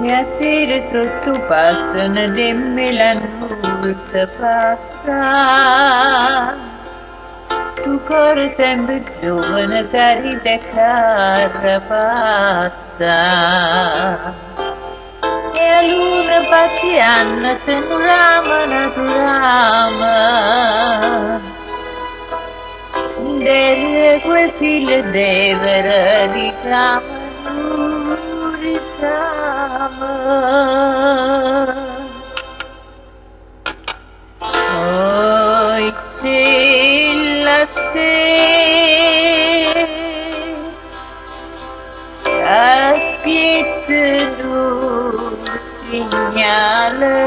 E a sera sotto passano dimmi la notte passa. Tu cuore sempre giovane, carita e cara passa. E a luna paziana se non rama, non rama. Deve quel filo deve ricama, ricama. Oi stella, stella, aspettano segnale.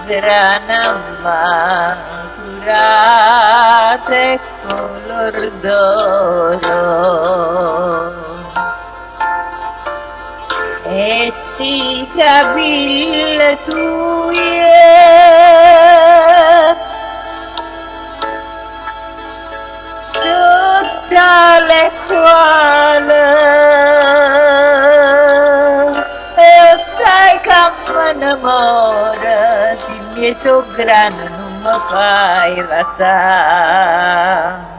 Grana maturata e color d'oro e sti capille tue tutta le quale e sai che mi innamora di MIEZO GRANO non mi fai passare.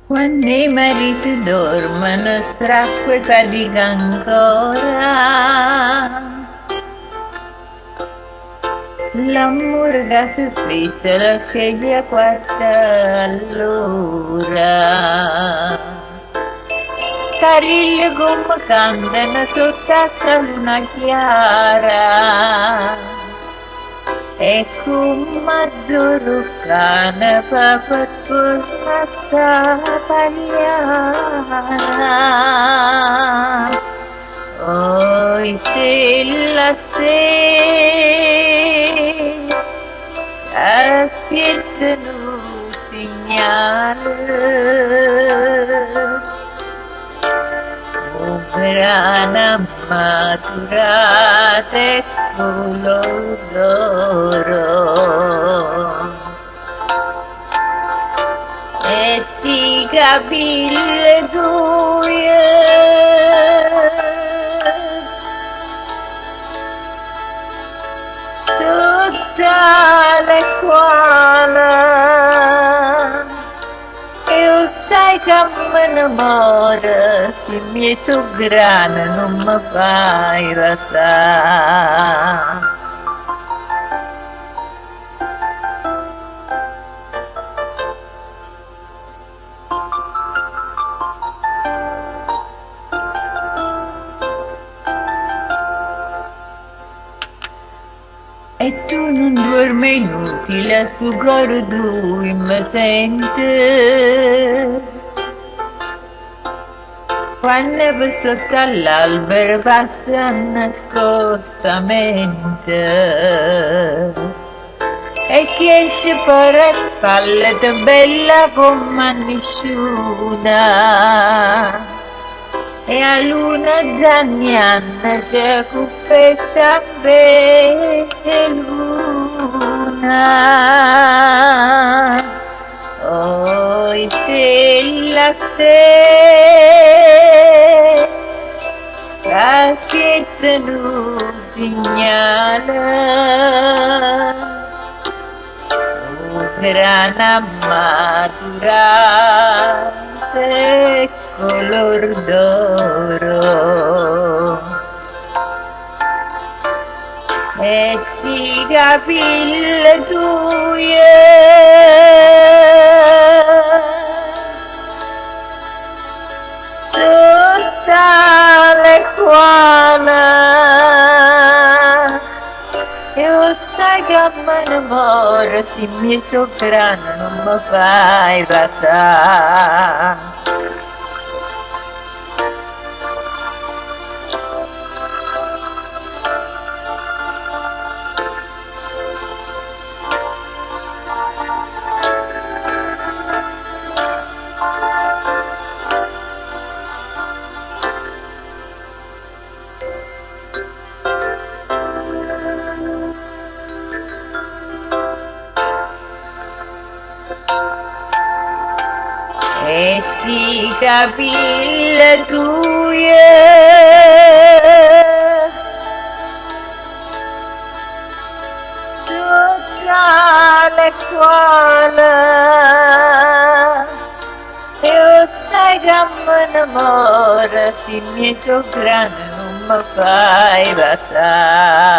Quando i mariti dormono stracque e dica ancora l'amore che si spessa la sceglie a quarta all'ora. Carille come cantano sotto a luna chiara e come addoro cane papà torna sta tagliata. Oi stella, stella, aspettano segnale. Grana maturata e color d'oro e sti capille tue tutta le quale io sai che mi innamora se MIEZO GRANO non mi fai passare. E tu non dormi inutile, sto cuore tu mi sente. Quando per sotto all'albero passa nascostamente e che esce per le palle te bella come nessuna. E a luna zagnana c'è cuffetta bella luna. Oi stella, stella, aspettano segnale. Grana maturata e color d'oro e sti capille tue tutta le quale io sai che mi innamoro se MIEZO GRANO non mi fai passare. capille tue sopra le quali io sai che mi innamoro, se mi grano non mi fai passare.